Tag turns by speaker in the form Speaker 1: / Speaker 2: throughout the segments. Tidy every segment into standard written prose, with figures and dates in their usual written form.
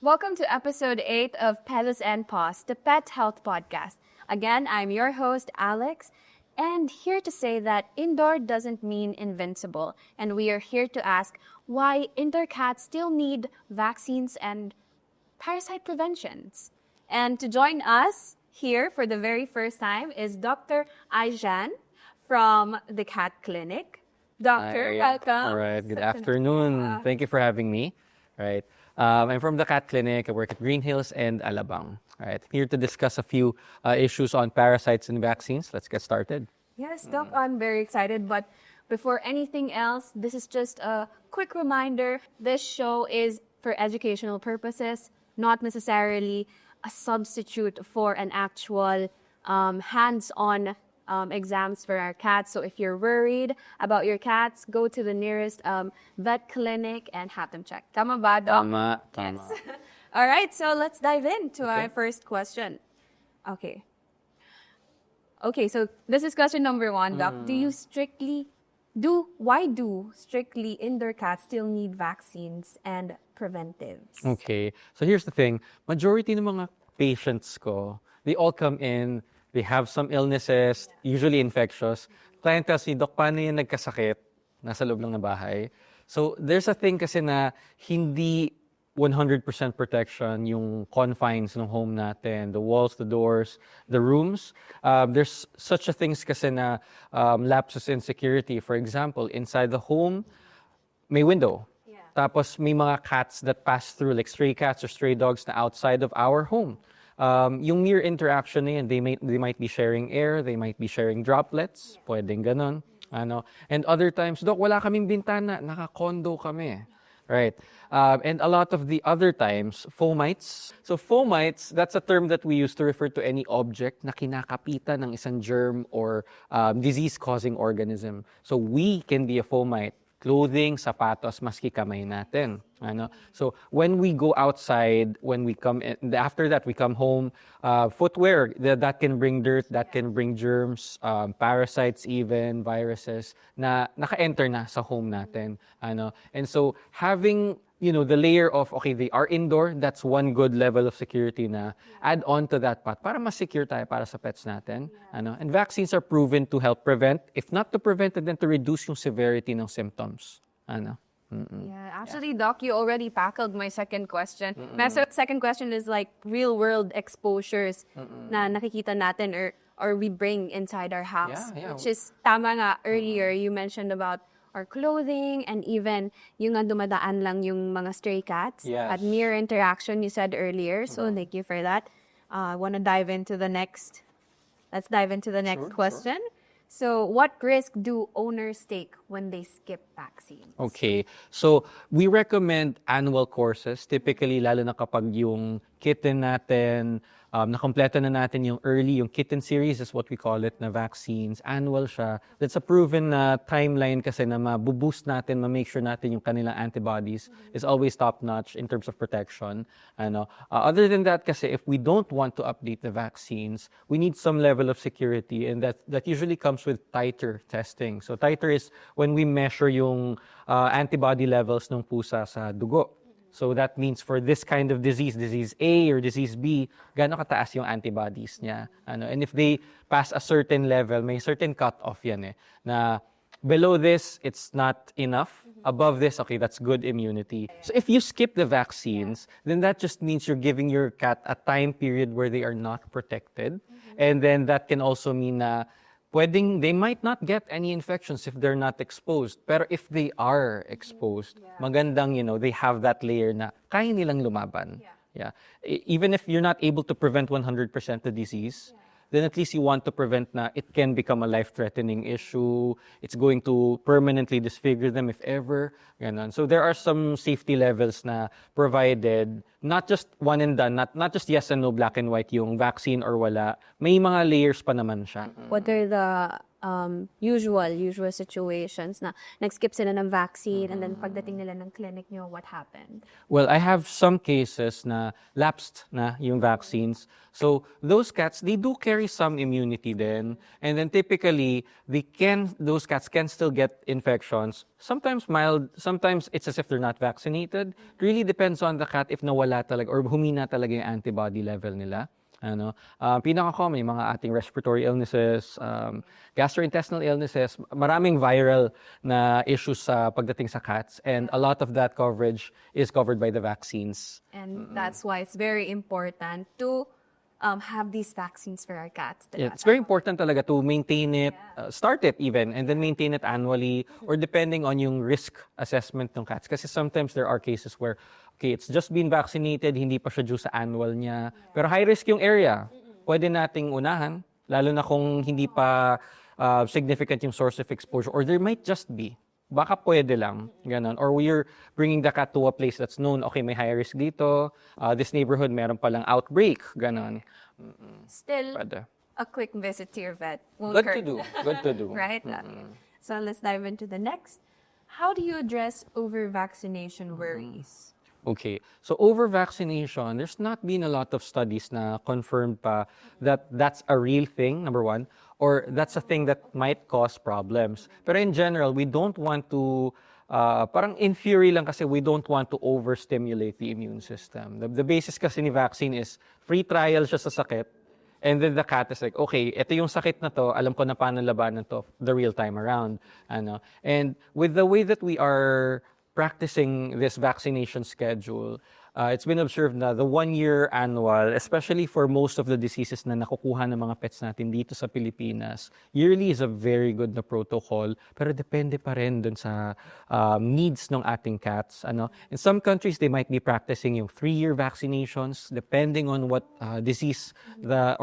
Speaker 1: Welcome to episode 8 of Pesos and Paws, the pet health podcast. Again, I'm your host, Alex, and here to say that indoor doesn't mean invincible. And we are here to ask why indoor cats still need vaccines and parasite preventions. And to join us here for the very first time is Dr. Aijan from the Cat Clinic. Doctor, welcome.
Speaker 2: All right. Good afternoon. Thank you for having me. All right. I'm from the Cat Clinic. I work at Green Hills and Alabang. All right. Here to discuss a few issues on parasites and vaccines. Let's get started.
Speaker 1: Yes, Doc, I'm very excited. But before anything else, this is just a quick reminder. This show is for educational purposes, not necessarily a substitute for an actual hands-on exams for our cats. So if you're worried about your cats, go to the nearest vet clinic and have them checked. Tama ba, Doc?
Speaker 2: Tama.
Speaker 1: Yes. All right, so let's dive into our first question. Okay, so this is question number 1, Doc. Why do strictly indoor cats still need vaccines and preventives?
Speaker 2: Okay. So here's the thing. Majority ng mga patients ko, they all come in, they have some illnesses, usually infectious. Client tells me, Doc, paano yan nagkasakit? Nasa loob lang ng bahay. So there's a thing kasi na hindi 100% protection yung confines ng home natin, the walls, the doors, the rooms. There's such a things kasi na lapses in security. For example, inside the home, may window. Tapos may mga cats that pass through, like stray cats or stray dogs na outside of our home. Yung mere interaction na yun, they might be sharing air, they might be sharing droplets, pwedeng ganon. And other times, Doc, wala kaming bintana, naka-condo kami. Right. And a lot of the other times, fomites. So fomites, that's a term that we use to refer to any object na kinakapitan ng isang germ or disease-causing organism. So we can be a fomite. Clothing, sapatos, maski kamay natin. So when we go outside, when we come in, after that we come home, footwear that can bring dirt, that can bring germs, parasites even, viruses na naka-enter na sa home natin. And so having the layer of, okay, they are indoor, that's one good level of security na add on to that part para mas secure tayo para sa pets natin. And vaccines are proven to help prevent, if not to prevent, then to reduce yung severity ng symptoms.
Speaker 1: Yeah, actually, Doc, you already tackled my second question. My second question is like real-world exposures na nakikita natin or we bring inside our house. Which is, tama nga, earlier you mentioned about our clothing and even yung dumadaan lang yung mga stray cats. At mere interaction, you said earlier. So thank you for that. I want to dive into the next. Let's dive into the next question. Sure. So what risk do owners take when they skip vaccines?
Speaker 2: Okay. So we recommend annual courses. Typically, lalo na kapag yung kitten natin, nakompleto na natin yung kitten series is what we call it, na vaccines. Annual siya. That's a proven timeline kasi na mabuboost natin, ma-make sure natin yung kanilang antibodies is always top-notch in terms of protection. Other than that kasi, if we don't want to update the vaccines, we need some level of security, and that usually comes with titer testing. So titer is when we measure yung antibody levels ng pusa sa dugo. So that means for this kind of disease A or disease B, gaano kataas yung antibodies niya. And if they pass a certain level, may certain cut-off yan na below this, it's not enough. Above this, okay, that's good immunity. So if you skip the vaccines, then that just means you're giving your cat a time period where they are not protected. And then that can also mean na they might not get any infections if they're not exposed. Pero if they are exposed, magandang, they have that layer na kaya nilang lumaban. Even if you're not able to prevent 100% the disease, then at least you want to prevent na it can become a life-threatening issue. It's going to permanently disfigure them if ever. Ganon. So there are some safety levels na provided, not just one and done, not just yes and no, black and white, yung vaccine or wala. May mga layers pa naman siya.
Speaker 1: What are the usual situations na nag-skip sila ng vaccine and then pagdating nila ng clinic nyo, what happened?
Speaker 2: Well, I have some cases na lapsed na yung vaccines. So those cats, they do carry some immunity then. And then typically, those cats can still get infections. Sometimes mild, sometimes it's as if they're not vaccinated. It really depends on the cat if nawala talaga or humina talaga yung antibody level nila. Pinaka-common yung mga ating respiratory illnesses, gastrointestinal illnesses, maraming viral na issues sa pagdating sa cats, and a lot of that coverage is covered by the vaccines.
Speaker 1: And that's why it's very important to have these vaccines for our cats.
Speaker 2: Yeah, it's very important talaga to maintain it, start it even, and then maintain it annually, or depending on yung risk assessment ng cats. Kasi sometimes there are cases where, okay, it's just been vaccinated, hindi pa siya due sa annual niya, pero high risk yung area. Pwede nating unahan, lalo na kung hindi pa significant yung source of exposure, or there might just be. Baka pwede lang, ganon. Or we're bringing the cat to a place that's known, okay, may high risk dito, this neighborhood meron palang outbreak, ganon.
Speaker 1: Still,
Speaker 2: Pwede.
Speaker 1: a quick visit to your vet won't
Speaker 2: Good
Speaker 1: hurt.
Speaker 2: to do, good to do.
Speaker 1: Right? Okay. So let's dive into the next. How do you address over-vaccination worries?
Speaker 2: Okay, so over-vaccination, there's not been a lot of studies na confirmed pa that that's a real thing, number one, or that's a thing that might cause problems. Pero in general, we don't want to, parang in theory lang kasi we don't want to overstimulate the immune system. The basis kasi ni vaccine is free trial siya sa sakit, and then the cat is like, okay, ito yung sakit na to, alam ko na paano labanan to the real time around. And with the way that we are practicing this vaccination schedule, it's been observed na the 1-year annual, especially for most of the diseases na nakukuha ng mga pets natin dito sa Pilipinas, yearly is a very good na protocol, pero depende pa rin dun sa needs ng ating cats. In some countries, they might be practicing yung 3-year vaccinations, depending on what disease the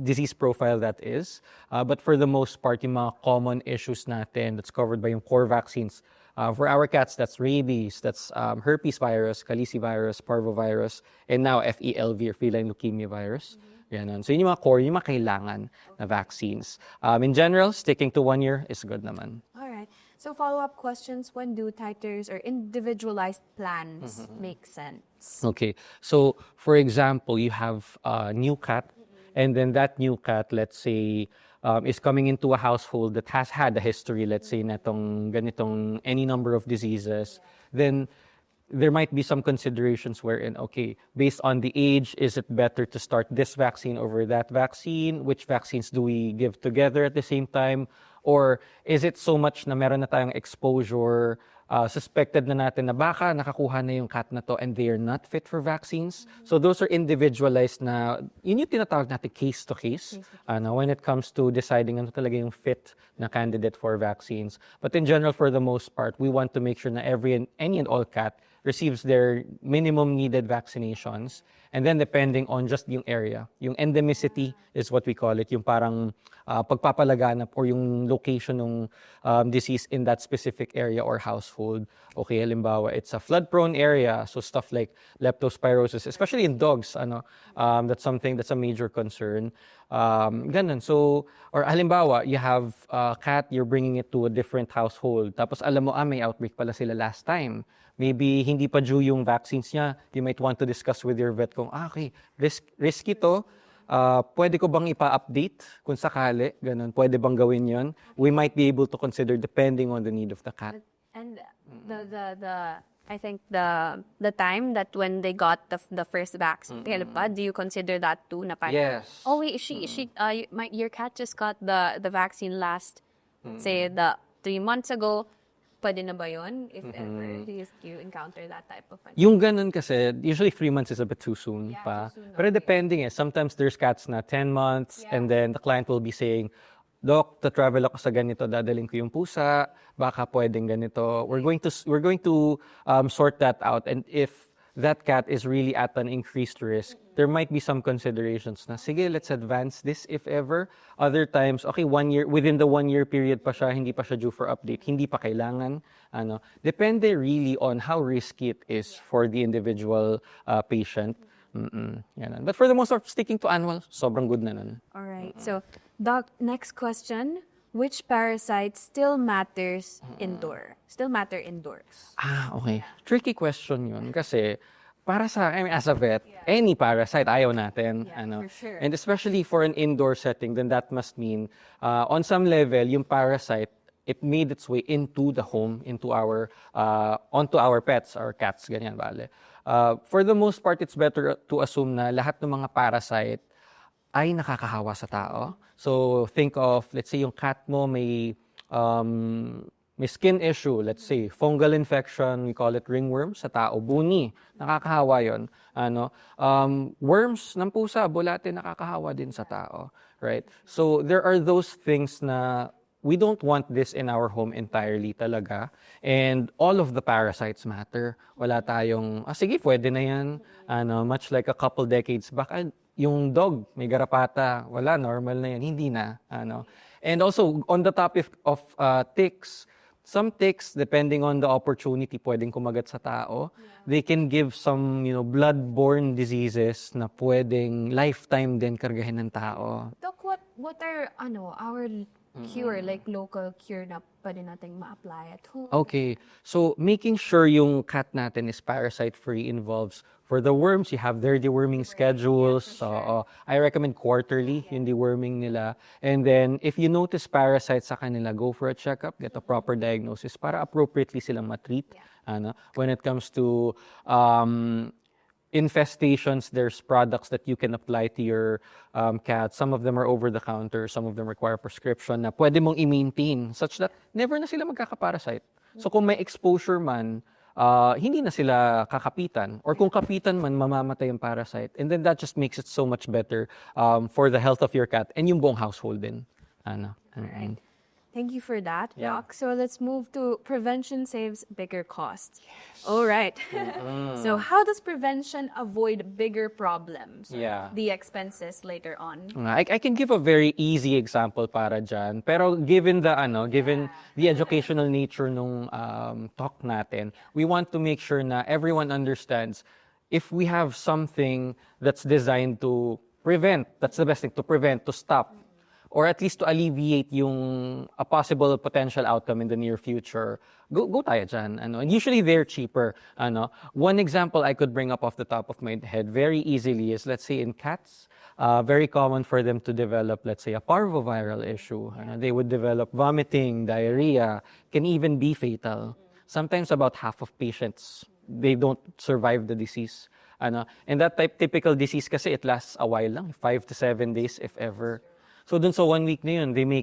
Speaker 2: disease profile that is. But for the most part, yung mga common issues natin that's covered by yung core vaccines, for our cats, that's rabies, that's herpes virus, calicivirus, parvovirus, and now FELV, or feline leukemia virus. Yan. So yun yung mga core, yung mga kailangan na vaccines. In general, sticking to 1 year is good naman.
Speaker 1: All right. So follow-up questions, when do titers or individualized plans make sense?
Speaker 2: Okay. So, for example, you have a new cat, and then that new cat, let's say, is coming into a household that has had a history, let's say, natong ganitong any number of diseases, then there might be some considerations wherein, okay, based on the age, is it better to start this vaccine over that vaccine? Which vaccines do we give together at the same time? Or is it so much na meron na tayong exposure, suspected na natin na baka nakakuha na yung cat na to and they are not fit for vaccines? So those are individualized na, yun yung tinatawag natin case to case, when it comes to deciding ano talaga yung fit na candidate for vaccines. But in general, for the most part, we want to make sure na any and all cat receives their minimum needed vaccinations. And then depending on just yung area, yung endemicity is what we call it, yung parang pagpapalaganap or yung location ng disease in that specific area or household. Okay, halimbawa, it's a flood-prone area, so stuff like leptospirosis, especially in dogs, that's a major concern. Ganun. So, or halimbawa, you have a cat, you're bringing it to a different household, tapos alam mo, may outbreak pala sila last time. Maybe hindi pa due yung vaccines niya. You might want to discuss with your vet kung, okay, risky to. Pwede ko bang ipa-update kung sakali? Ganun. Pwede bang gawin yon? We might be able to consider depending on the need of the cat.
Speaker 1: And I think the time that when they got the first vaccine, do you consider that too? Na parang,
Speaker 2: Yes.
Speaker 1: oh wait, your cat just got the vaccine last, say, 3 months ago. Pwede na ba yun? If ever you encounter that type of thing?
Speaker 2: Yung ganun kasi, usually 3 months is a bit too soon pa.
Speaker 1: Too soon,
Speaker 2: Pero depending sometimes there's cats na 10 months and then the client will be saying, Doc, ta-travel ako sa ganito, dadalhin ko yung pusa, baka pwedeng ganito. We're going to sort that out, and if that cat is really at an increased risk, there might be some considerations na, sige, let's advance this if ever. Other times, okay, 1 year, within the 1 year period pa siya, hindi pa siya due for update, hindi pa kailangan. Depende really on how risky it is for the individual patient. Yan. But for the most part, sticking to annual, sobrang good na nun.
Speaker 1: All right. So, Doc, next question. which parasites still matter indoors?
Speaker 2: Okay. Tricky question yun kasi para sa akin, as a vet, any parasite, ayaw natin.
Speaker 1: For sure.
Speaker 2: And especially for an indoor setting, then that must mean, on some level, yung parasite, it made its way into the home, onto our pets, our cats, ganyan, bale. For the most part, it's better to assume na lahat ng mga parasite ay nakakahawa sa tao. So, think of, let's say, yung cat mo may skin issue, let's say, fungal infection, we call it ringworm, sa tao, buni, nakakahawa yun. Worms ng pusa, bulate, nakakahawa din sa tao, right? So, there are those things na we don't want this in our home entirely talaga. And all of the parasites matter. Wala tayong, sige, pwede na yan. Much like a couple decades back, yung dog, may garapata, wala, normal na yan, hindi na. And also, on the topic of ticks, some ticks, depending on the opportunity, pwedeng kumagat sa tao. They can give some, blood-borne diseases na pwedeng lifetime din kargahin ng tao.
Speaker 1: Doc, what are our cure, like local cure na pwede nating ma-apply at home?
Speaker 2: Okay. So, making sure yung cat natin is parasite-free involves, for the worms, you have their deworming schedules. I recommend quarterly yung deworming nila. And then, if you notice parasites sa kanila, go for a checkup, get a proper diagnosis para appropriately silang matreat. When it comes to infestations, there's products that you can apply to your cat. Some of them are over-the-counter, some of them require prescription na pwede mong i-maintain such that never na sila magkakaparasite. So kung may exposure man, hindi na sila kakapitan. Or kung kapitan man, mamamatay yung parasite. And then that just makes it so much better for the health of your cat and yung buong household din.
Speaker 1: Alright. Thank you for that, Doc. So let's move to prevention saves bigger costs. Yes. All right. So how does prevention avoid bigger problems? The expenses later on.
Speaker 2: I can give a very easy example para dyan. Pero given the educational nature nung talk natin, we want to make sure na everyone understands if we have something that's designed to prevent, that's the best thing, to prevent, to stop, or at least to alleviate a possible potential outcome in the near future, go tayo dyan. And usually they're cheaper. One example I could bring up off the top of my head very easily is, let's say in cats, very common for them to develop, let's say, a parvoviral issue. They would develop vomiting, diarrhea, can even be fatal. Sometimes about half of patients, they don't survive the disease. And that typical disease kasi, it lasts a while lang, 5 to 7 days if ever. So dun sa 1 week na yun,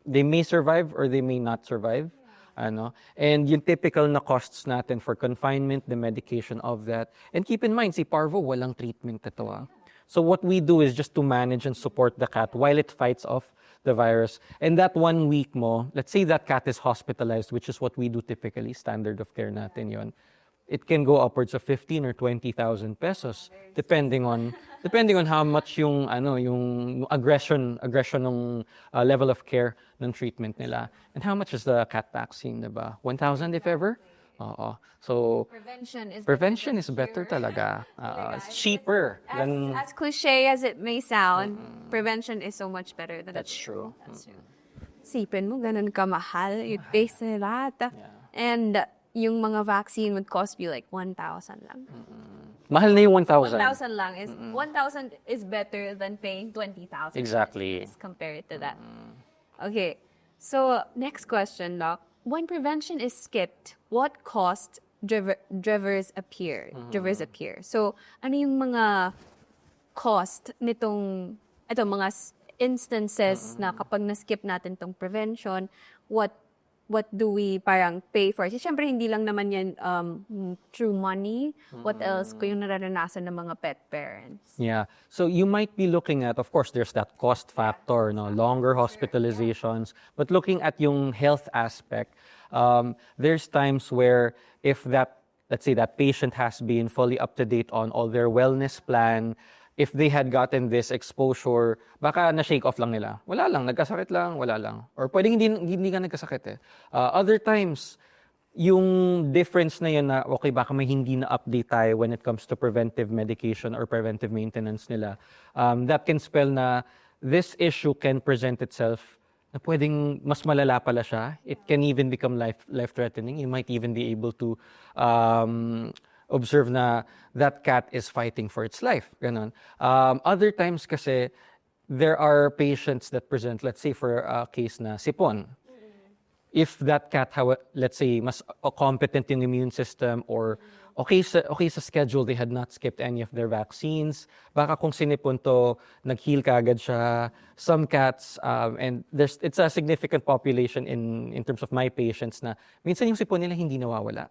Speaker 2: they may survive or they may not survive. And yung typical na costs natin for confinement, the medication of that. And keep in mind, si parvo, walang treatment ito. So what we do is just to manage and support the cat while it fights off the virus. And that 1 week mo, let's say that cat is hospitalized, which is what we do typically, standard of care natin yon. It can go upwards of 15 or 20,000 pesos depending on how much yung aggression ng level of care ng treatment nila. And how much is the cat vaccine, diba? 1,000 if ever? So prevention is better talaga. It's cheaper than,
Speaker 1: as cliche as it may sound, prevention is so much better than
Speaker 2: that's true.
Speaker 1: Sipin mo, ganun kamahal. You pay sa lahat. And yung mga vaccine would cost you like 1,000 lang.
Speaker 2: Mahal na yung 1,000.
Speaker 1: 1,000 lang is 1,000 is better than paying 20,000.
Speaker 2: Exactly.
Speaker 1: Just compare it to that. Okay. So next question, Doc. When prevention is skipped, what cost drivers appear? So ano yung mga cost nitong mga instances na kapag na-skip natin tong prevention, what do we parang pay for? Kasi syempre hindi lang naman yan through money. What else ko yung nararanasan ng mga pet parents?
Speaker 2: Yeah. So you might be looking at, of course, there's that cost factor, longer hospitalizations. But looking at yung health aspect, there's times where if let's say that patient has been fully up to date on all their wellness plan, if they had gotten this exposure, baka na-shake off lang nila. Wala lang, nagkasakit lang, wala lang. Or pwedeng hindi ka nagkasakit . Other times, yung difference na yun na, okay, baka may hindi na-update tayo when it comes to preventive medication or preventive maintenance nila. That can spell na this issue can present itself na pwedeng mas malala pala siya. It can even become life-threatening. You might even be able to observe na that cat is fighting for its life. Ganon. Other times kasi, there are patients that present, let's say for a case na sipon. If that cat, let's say, mas competent in immune system or okay sa schedule, they had not skipped any of their vaccines. Baka kung sinipon to, nag-heal kaagad siya. Some cats, and it's a significant population in terms of my patients na minsan yung sipon nila hindi nawawala.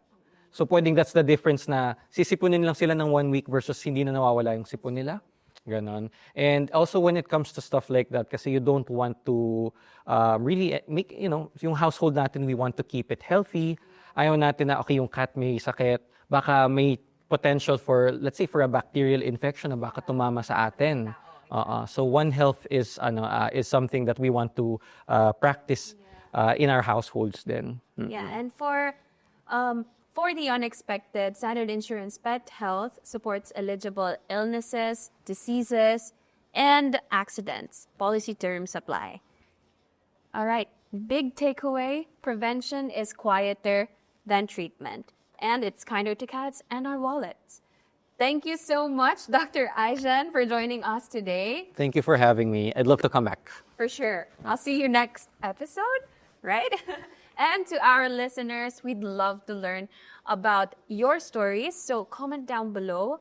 Speaker 2: So pwedeng that's the difference na sisipunin lang sila ng 1 week versus hindi na nawawala yung sipon nila. Ganon. And also when it comes to stuff like that, kasi you don't want to really make, yung household natin, we want to keep it healthy. Ayaw natin na, okay, yung cat may sakit, baka may potential for, let's say, for a bacterial infection na baka tumama sa atin. So One Health is something that we want to practice in our households then.
Speaker 1: Yeah, and for the unexpected, Standard Insurance Pet Health supports eligible illnesses, diseases, and accidents. Policy terms apply. All right, big takeaway, prevention is quieter than treatment, and it's kinder to cats and our wallets. Thank you so much, Dr. Aijan, for joining us today.
Speaker 2: Thank you for having me. I'd love to come back.
Speaker 1: For sure. I'll see you next episode, right? And to our listeners, we'd love to learn about your stories. So comment down below.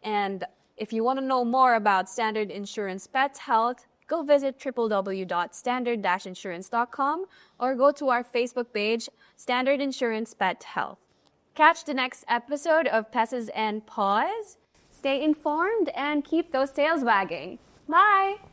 Speaker 1: And if you want to know more about Standard Insurance Pet Health, go visit www.standard-insurance.com or go to our Facebook page, Standard Insurance Pet Health. Catch the next episode of Pesos and Paws. Stay informed and keep those tails wagging. Bye!